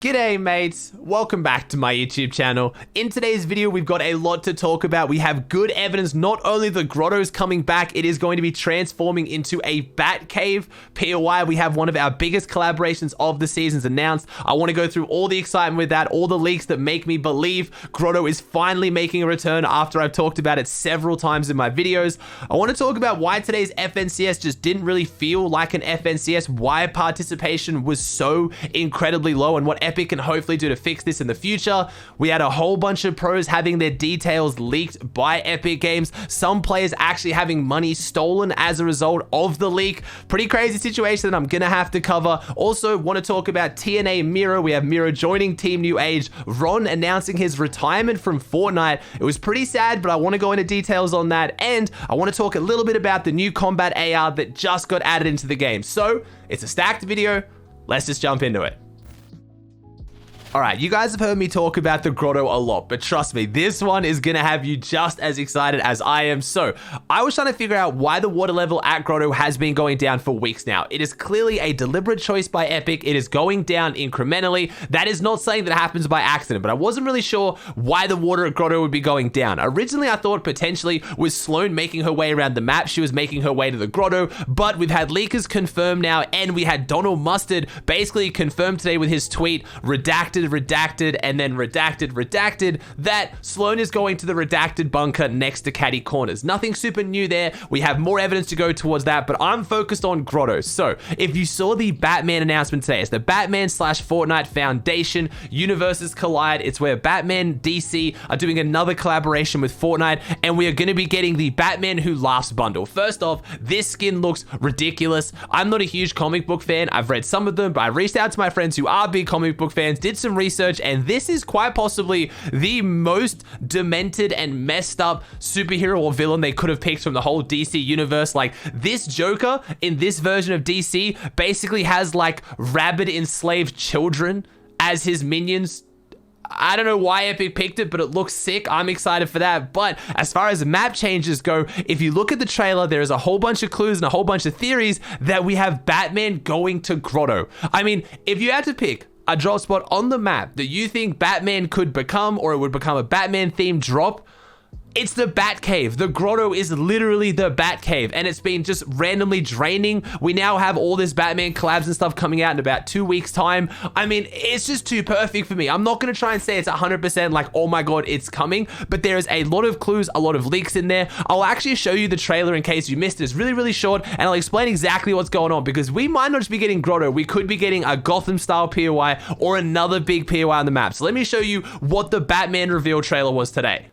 G'day mates, welcome back to my YouTube channel. In today's video, we've got a lot to talk about. We have good evidence, not only the Grotto's coming back, it is going to be transforming into a bat cave POI. We have one of our biggest collaborations of the seasons announced. I want to go through all the excitement with that, all the leaks that make me believe Grotto is finally making a return after I've talked about it several times in my videos. I want to talk about why today's FNCS just didn't really feel like an FNCS, why participation was so incredibly low, and what Epic can hopefully do to fix this in the future. We had a whole bunch of pros having their details leaked by Epic Games. Some players actually having money stolen as a result of the leak. Pretty crazy situation that I'm gonna have to cover. Also want to talk about TNA Miro. We have Miro joining Team New Age. Ron announcing his retirement from Fortnite. It was pretty sad, but I want to go into details on that. And I want to talk a little bit about the new combat AR that just got added into the game. So it's a stacked video. Let's just jump into it. Alright, you guys have heard me talk about the Grotto a lot, but trust me, this one is gonna have you just as excited as I am. So, I was trying to figure out why the water level at Grotto has been going down for weeks now. It is clearly a deliberate choice by Epic. It is going down incrementally. That is not something that happens by accident, but I wasn't really sure why the water at Grotto would be going down. Originally, I thought potentially with Sloane making her way around the map, she was making her way to the Grotto, but we've had leakers confirm now, and we had Donald Mustard basically confirmed today with his tweet, redacted, and then redacted, that Sloane is going to the redacted bunker next to Caddy Corners. Nothing super new there. We have more evidence to go towards that, but I'm focused on Grotto. So if you saw the Batman announcement today, it's the Batman / Fortnite Foundation Universes Collide. It's where Batman DC are doing another collaboration with Fortnite, and we are going to be getting the Batman Who Laughs bundle. First off, this skin looks ridiculous. I'm not a huge comic book fan. I've read some of them, but I reached out to my friends who are big comic book fans, did some research, and this is quite possibly the most demented and messed up superhero or villain they could have picked from the whole DC universe. Like, this Joker in this version of DC basically has like rabid enslaved children as his minions. I don't know why Epic picked it, but it looks sick. I'm excited for that. But as far as map changes go, if you look at the trailer, there is a whole bunch of clues and a whole bunch of theories that we have Batman going to Grotto. I mean, if you had to pick a drop spot on the map that you think Batman could become, or it would become a Batman themed drop, it's the Batcave. The Grotto is literally the Batcave, and it's been just randomly draining. We now have all this Batman collabs and stuff coming out in about 2 weeks time. I mean, it's just too perfect for me. I'm not going to try and say it's 100% like, oh my god, it's coming, but there is a lot of clues, a lot of leaks in there. I'll actually show you the trailer in case you missed it. It's really, really short, and I'll explain exactly what's going on, because we might not just be getting Grotto. We could be getting a Gotham-style POI or another big POI on the map. So let me show you what the Batman reveal trailer was today.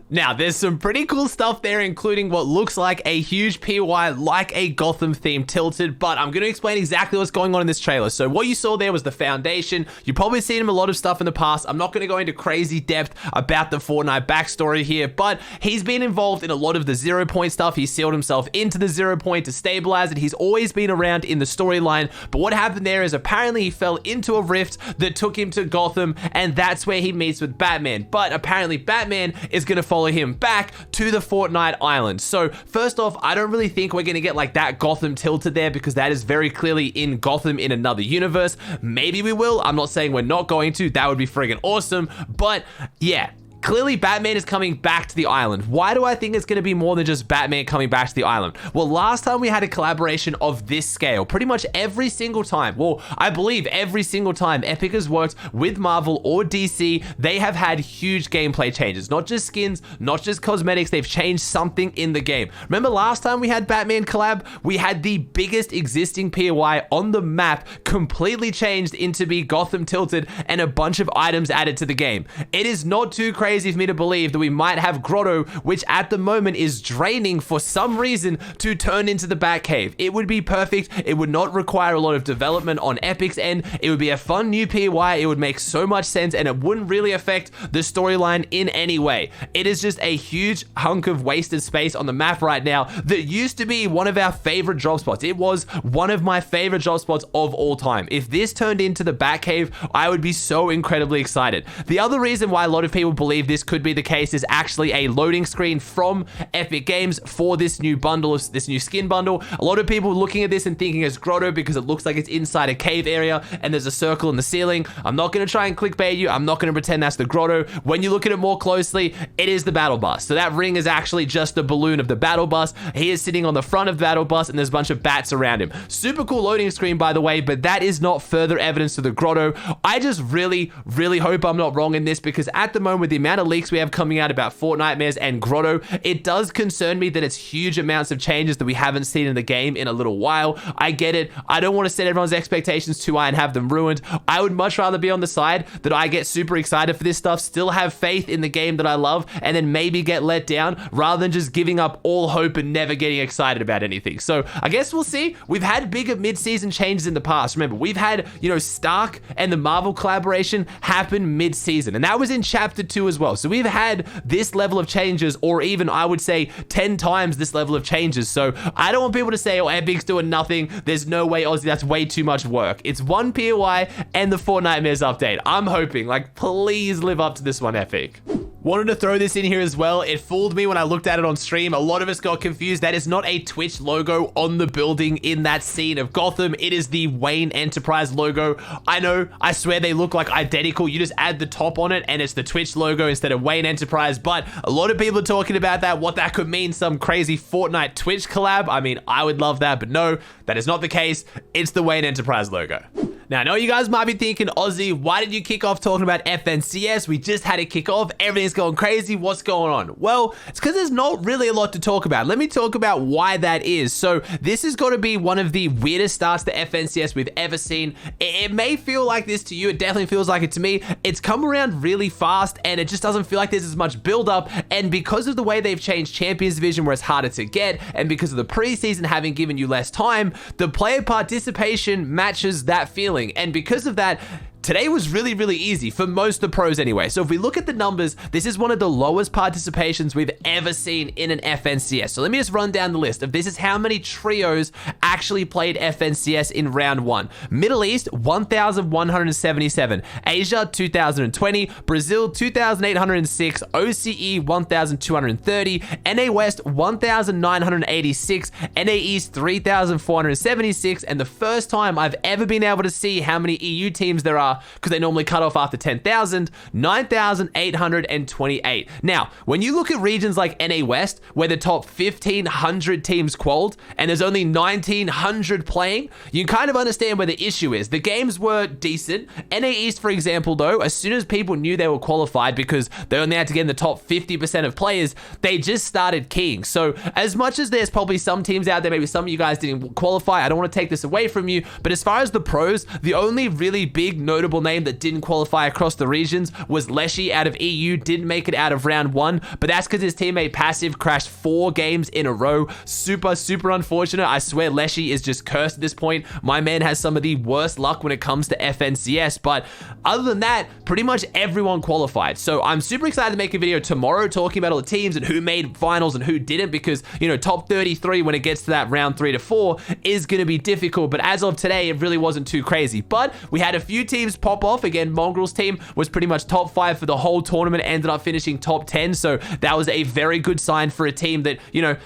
Now, there's some pretty cool stuff there, including what looks like a huge POI, like a Gotham theme tilted, but I'm going to explain exactly what's going on in this trailer. So what you saw there was the Foundation. You've probably seen him a lot of stuff in the past. I'm not going to go into crazy depth about the Fortnite backstory here, but he's been involved in a lot of the 0 Point stuff. He sealed himself into the 0 Point to stabilize it. He's always been around in the storyline, but what happened there is apparently he fell into a rift that took him to Gotham, and that's where he meets with Batman. But apparently Batman is going to follow him back to the Fortnite island. So first off, I don't really think we're going to get like that Gotham tilted there, because that is very clearly in Gotham in another universe. Maybe we will. I'm not saying we're not going to. That would be friggin' awesome. But yeah, clearly Batman is coming back to the island. Why do I think it's going to be more than just Batman coming back to the island? Well, last time we had a collaboration of this scale, pretty much every single time, well, I believe every single time Epic has worked with Marvel or DC, they have had huge gameplay changes. Not just skins, not just cosmetics, they've changed something in the game. Remember last time we had Batman collab? We had the biggest existing POI on the map completely changed into be Gotham tilted and a bunch of items added to the game. It is not too crazy crazy for me to believe that we might have Grotto, which at the moment is draining for some reason, to turn into the Batcave. It would be perfect. It would not require a lot of development on Epic's end. It would be a fun new POI. It would make so much sense, and it wouldn't really affect the storyline in any way. It is just a huge hunk of wasted space on the map right now that used to be one of our favorite drop spots. It was one of my favorite drop spots of all time. If this turned into the Batcave, I would be so incredibly excited. The other reason why a lot of people believe this could be the case is actually a loading screen from Epic Games for this new bundle, this new skin bundle. A lot of people looking at this and thinking it's Grotto because it looks like it's inside a cave area and there's a circle in the ceiling. I'm not going to try and clickbait you. I'm not going to pretend that's the Grotto. When you look at it more closely, it is the battle bus. So that ring is actually just the balloon of the battle bus. He is sitting on the front of the battle bus and there's a bunch of bats around him. Super cool loading screen, by the way, but that is not further evidence to the Grotto. I just really hope I'm not wrong in this, because at the moment, with the amount of leaks we have coming out about Fortnite and Grotto, it does concern me that it's huge amounts of changes that we haven't seen in the game in a little while. I get it. I don't want to set everyone's expectations too high and have them ruined. I would much rather be on the side that I get super excited for this stuff, still have faith in the game that I love, and then maybe get let down, rather than just giving up all hope and never getting excited about anything. So I guess we'll see. We've had bigger mid-season changes in the past. Remember, we've had, Stark and the Marvel collaboration happen mid-season, and that was in Chapter 2 as well. So we've had this level of changes, or even, I would say, 10 times this level of changes. So I don't want people to say, oh, Epic's doing nothing. There's no way, Aussie, that's way too much work. It's one POI and the Fortnite update. I'm hoping, please live up to this one, Epic. Wanted to throw this in here as well. It fooled me when I looked at it on stream. A lot of us got confused. That is not a Twitch logo on the building in that scene of Gotham. It is the Wayne Enterprise logo. I know, I swear they look like identical. You just add the top on it and it's the Twitch logo instead of Wayne Enterprise. But a lot of people are talking about that, what that could mean, some crazy Fortnite Twitch collab. I mean, I would love that, but no, that is not the case. It's the Wayne Enterprise logo. Now, I know you guys might be thinking, Aussie, why did you kick off talking about FNCS? We just had it kick off. Everything's going crazy. What's going on? Well, it's because there's not really a lot to talk about. Let me talk about why that is. So this has got to be one of the weirdest starts to FNCS we've ever seen. It may feel like this to you. It definitely feels like it to me. It's come around really fast and it just doesn't feel like there's as much build up. And because of the way they've changed Champions Division, where it's harder to get, and because of the preseason having given you less time, the player participation matches that feeling. And because of that, today was really easy for most of the pros anyway. So if we look at the numbers, this is one of the lowest participations we've ever seen in an FNCS. So let me just run down the list of this is how many trios actually played FNCS in round 1. Middle East, 1,177. Asia, 2,020. Brazil, 2,806. OCE, 1,230. NA West, 1,986. NA East, 3,476. And the first time I've ever been able to see how many EU teams there are, because they normally cut off after 10,000, 9,828. Now, when you look at regions like NA West, where the top 1,500 teams qualified, and there's only 1,900 playing, you kind of understand where the issue is. The games were decent. NA East, for example, though, as soon as people knew they were qualified, because they only had to get in the top 50% of players, they just started keying. So as much as there's probably some teams out there, maybe some of you guys didn't qualify, I don't want to take this away from you, but as far as the pros, the only really big notable name that didn't qualify across the regions was Leshy out of EU, didn't make it out of round 1, but that's because his teammate Passive crashed 4 games in a row. Super unfortunate. I swear Leshy is just cursed at this point. My man has some of the worst luck when it comes to FNCS, but other than that, pretty much everyone qualified. So I'm super excited to make a video tomorrow talking about all the teams and who made finals and who didn't, because, top 33 when it gets to that round 3 to 4 is going to be difficult, but as of today, it really wasn't too crazy. But we had a few teams pop off. Again, Mongrel's team was pretty much top 5 for the whole tournament, ended up finishing top 10, so that was a very good sign for a team that,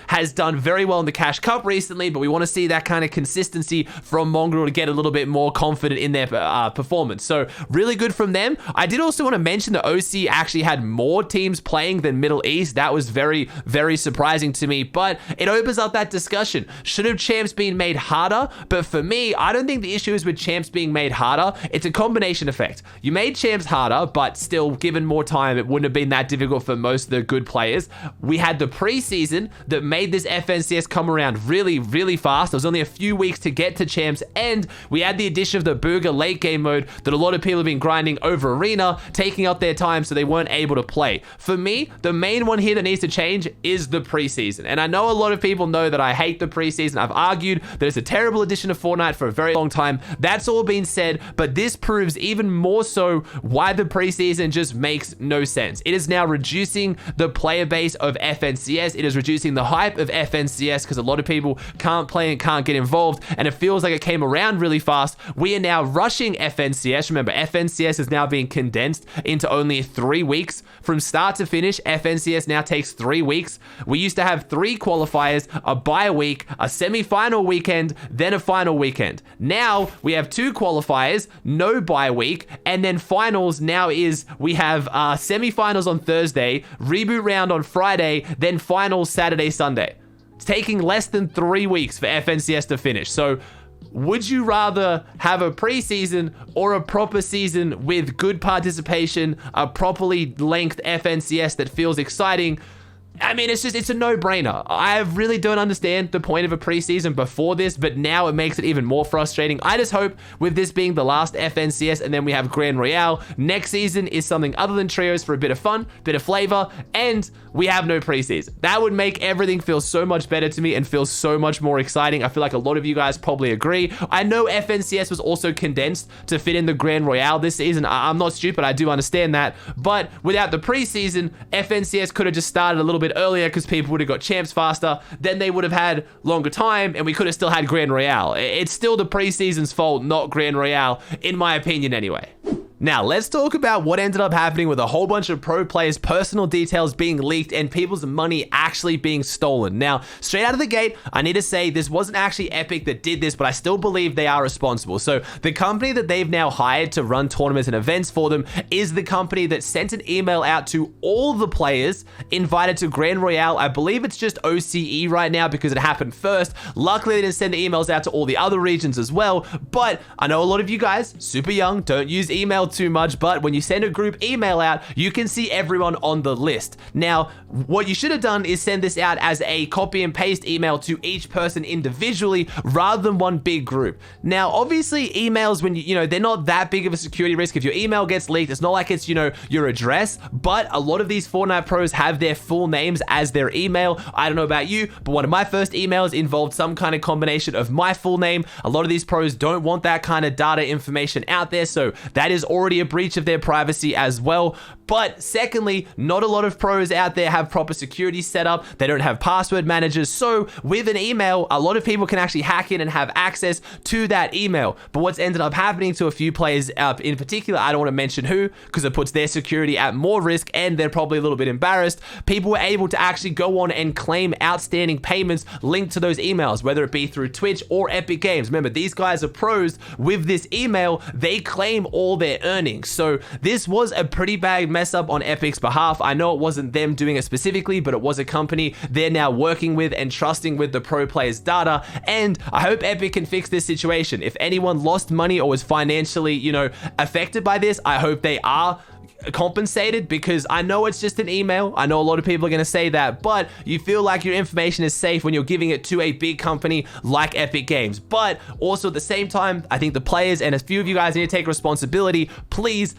has done very well in the Cash Cup recently, but we want to see that kind of consistency from Mongrel to get a little bit more confident in their performance. So really good from them. I did also want to mention that OC actually had more teams playing than Middle East. That was very surprising to me, but it opens up that discussion. Should have champs been made harder? But for me, I don't think the issue is with champs being made harder. It's a combination combination effect. You made champs harder, but still, given more time, it wouldn't have been that difficult for most of the good players. We had the preseason that made this FNCS come around really, really fast. There was only a few weeks to get to champs, and we had the addition of the Booga late game mode that a lot of people have been grinding over Arena, taking up their time so they weren't able to play. For me, the main one here that needs to change is the preseason. And I know a lot of people know that I hate the preseason. I've argued that it's a terrible addition to Fortnite for a very long time. That's all been said, but this proves even more so why the preseason just makes no sense. It is now reducing the player base of FNCS. It is reducing the hype of FNCS because a lot of people can't play and can't get involved, and it feels like it came around really fast. We are now rushing FNCS. Remember, FNCS is now being condensed into only 3 weeks. From start to finish, FNCS now takes 3 weeks. We used to have 3 qualifiers, a bye week, a semi-final weekend, then a final weekend. Now we have 2 qualifiers, no bye week, and then finals now is we have semi-finals on Thursday, reboot round on Friday, then finals Saturday, Sunday. It's taking less than 3 weeks for FNCS to finish. So would you rather have a preseason or a proper season with good participation, a properly length FNCS that feels exciting? I mean, it's a no-brainer. I really don't understand the point of a preseason before this, but now it makes it even more frustrating. I just hope with this being the last FNCS and then we have Grand Royale, next season is something other than trios for a bit of fun, bit of flavor, and we have no preseason. That would make everything feel so much better to me and feel so much more exciting. I feel like a lot of you guys probably agree. I know FNCS was also condensed to fit in the Grand Royale this season. I'm not stupid. I do understand that. But without the preseason, FNCS could have just started a little bit earlier because people would have got champs faster. Then they would have had longer time and we could have still had Grand Royale. It's still the preseason's fault, not Grand Royale, in my opinion anyway. Now, let's talk about what ended up happening with a whole bunch of pro players' personal details being leaked and people's money actually being stolen. Now, straight out of the gate, I need to say this wasn't actually Epic that did this, but I still believe they are responsible. So the company that they've now hired to run tournaments and events for them is the company that sent an email out to all the players invited to Grand Royale. I believe it's just OCE right now because it happened first. Luckily, they didn't send the emails out to all the other regions as well, but I know a lot of you guys, super young, don't use email too much, but when you send a group email out, you can see everyone on the list. Now, what you should have done is send this out as a copy and paste email to each person individually rather than one big group. Now, obviously, emails, when they're not that big of a security risk. If your email gets leaked, it's not like it's, your address, but a lot of these Fortnite pros have their full names as their email. I don't know about you, but one of my first emails involved some kind of combination of my full name. A lot of these pros don't want that kind of data information out there, so that is already a breach of their privacy as well. But secondly, not a lot of pros out there have proper security set up. They don't have password managers. So with an email, a lot of people can actually hack in and have access to that email. But what's ended up happening to a few players in particular, I don't want to mention who, because it puts their security at more risk and they're probably a little bit embarrassed. People were able to actually go on and claim outstanding payments linked to those emails, whether it be through Twitch or Epic Games. Remember, these guys are pros. With this email, they claim all their earnings. So this was a pretty bad mess up on Epic's behalf. I know it wasn't them doing it specifically, but it was a company they're now working with and trusting with the pro players' data. And I hope Epic can fix this situation. If anyone lost money or was financially, affected by this, I hope they are compensated, because I know it's just an email. I know a lot of people are going to say that, but you feel like your information is safe when you're giving it to a big company like Epic Games. But also at the same time, I think the players and a few of you guys need to take responsibility. Please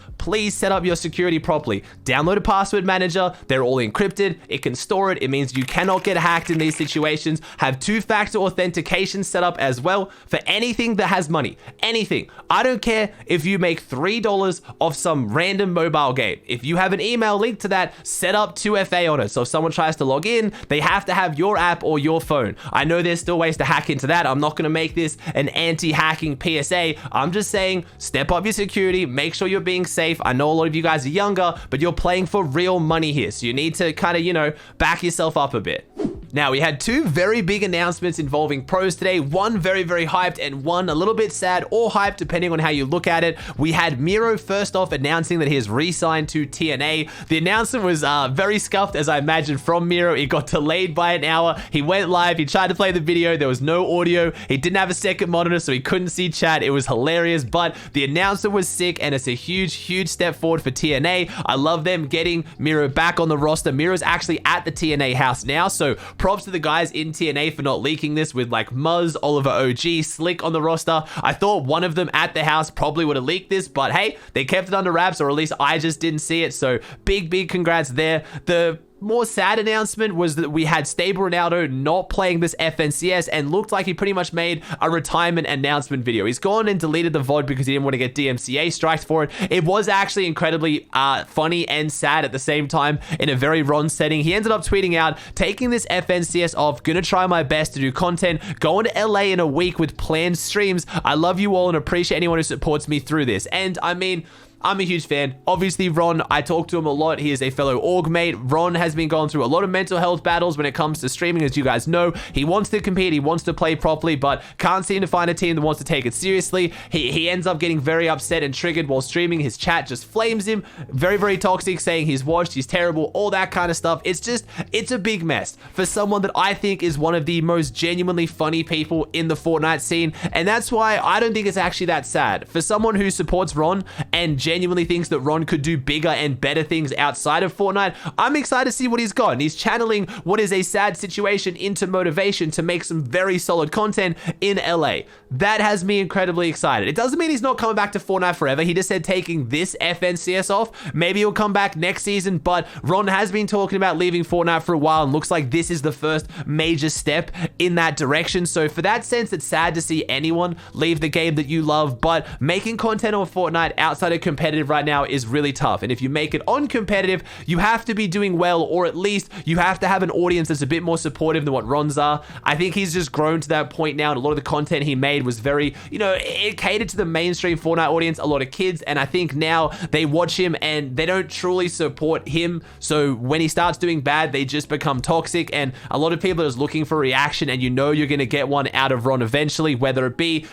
set up your security properly. Download a password manager. They're all encrypted. It can store it. It means you cannot get hacked in these situations. Have two-factor authentication set up as well for anything that has money. Anything. I don't care if you make $3 off some random mobile game. If you have an email linked to that, set up 2FA on it. So if someone tries to log in, they have to have your app or your phone. I know there's still ways to hack into that. I'm not going to make this an anti-hacking PSA. I'm just saying, step up your security, make sure you're being safe. I know a lot of you guys are younger, but you're playing for real money here. So you need to kind of, back yourself up a bit. Now, we had two very big announcements involving pros today. One very, very hyped and one a little bit sad or hyped, depending on how you look at it. We had Miro first off announcing that he has re-signed to TNA. The announcement was very scuffed, as I imagined, from Miro. It got delayed by an hour. He went live. He tried to play the video. There was no audio. He didn't have a second monitor, so he couldn't see chat. It was hilarious, but the announcement was sick, and it's a huge, huge step forward for TNA. I love them getting Miro back on the roster. Miro's actually at the TNA house now, so props to the guys in TNA for not leaking this with like Muzz, Oliver OG, Slick on the roster. I thought one of them at the house probably would have leaked this, but hey, they kept it under wraps, or at least I just didn't see it. So big, big congrats there. The more sad announcement was that we had Stable Ronaldo not playing this FNCS and looked like he pretty much made a retirement announcement video. He's gone and deleted the VOD because he didn't want to get DMCA striked for it. It was actually incredibly funny and sad at the same time in a very Ron setting. He ended up tweeting out, taking this FNCS off, gonna try my best to do content, going to LA in a week with planned streams. I love you all and appreciate anyone who supports me through this. And I mean, I'm a huge fan. Obviously, Ron, I talk to him a lot. He is a fellow org mate. Ron has been going through a lot of mental health battles when it comes to streaming, as you guys know. He wants to compete. He wants to play properly, but can't seem to find a team that wants to take it seriously. He ends up getting very upset and triggered while streaming. His chat just flames him. Very, very toxic, saying he's washed, he's terrible, all that kind of stuff. It's a big mess for someone that I think is one of the most genuinely funny people in the Fortnite scene, and that's why I don't think it's actually that sad. For someone who supports Ron and genuinely thinks that Ron could do bigger and better things outside of Fortnite, I'm excited to see what he's got. And he's channeling what is a sad situation into motivation to make some very solid content in LA. That has me incredibly excited. It doesn't mean he's not coming back to Fortnite forever. He just said taking this FNCS off. Maybe he'll come back next season, but Ron has been talking about leaving Fortnite for a while and looks like this is the first major step in that direction. So for that sense, it's sad to see anyone leave the game that you love, but making content on Fortnite outside of competitive right now is really tough. And if you make it on competitive, you have to be doing well, or at least you have to have an audience that's a bit more supportive than what Ron's are. I think he's just grown to that point now, and a lot of the content he made was very, it catered to the mainstream Fortnite audience, a lot of kids, and I think now they watch him and they don't truly support him. So when he starts doing bad, they just become toxic, and a lot of people are just looking for a reaction, and you're gonna get one out of Ron eventually, whether it be,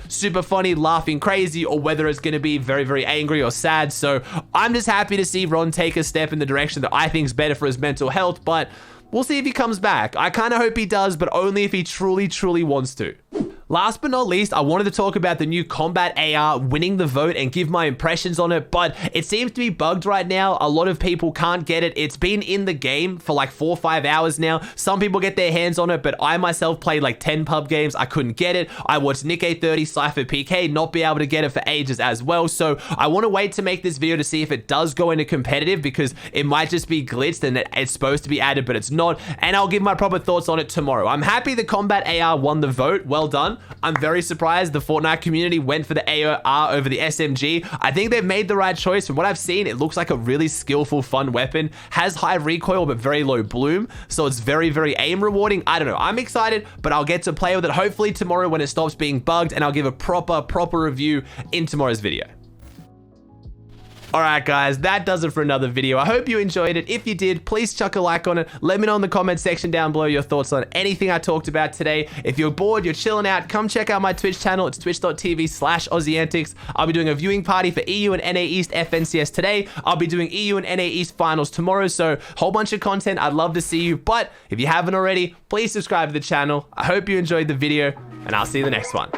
super funny, laughing crazy, or whether it's gonna be very, very angry or sad. So I'm just happy to see Ron take a step in the direction that I think is better for his mental health, but we'll see if he comes back. I kind of hope he does, but only if he truly, truly wants to. Last but not least, I wanted to talk about the new Combat AR winning the vote and give my impressions on it, but it seems to be bugged right now. A lot of people can't get it. It's been in the game for like 4 or 5 hours now. Some people get their hands on it, but I myself played like 10 pub games. I couldn't get it. I watched Nick A30, Cypher PK not be able to get it for ages as well. So I want to wait to make this video to see if it does go into competitive, because it might just be glitched and it's supposed to be added, but it's not. And I'll give my proper thoughts on it tomorrow. I'm happy the Combat AR won the vote. Well done. I'm very surprised the Fortnite community went for the AR over the SMG. I think they've made the right choice. From what I've seen, it looks like a really skillful, fun weapon. Has high recoil, but very low bloom. So it's very, very aim rewarding. I don't know. I'm excited, but I'll get to play with it hopefully tomorrow when it stops being bugged, and I'll give a proper review in tomorrow's video. Alright guys, that does it for another video. I hope you enjoyed it. If you did, please chuck a like on it. Let me know in the comment section down below your thoughts on anything I talked about today. If you're bored, you're chilling out, come check out my Twitch channel. It's twitch.tv/Aussie Antics. I'll be doing a viewing party for EU and NA East FNCS today. I'll be doing EU and NA East finals tomorrow, so whole bunch of content. I'd love to see you, but if you haven't already, please subscribe to the channel. I hope you enjoyed the video, and I'll see you in the next one.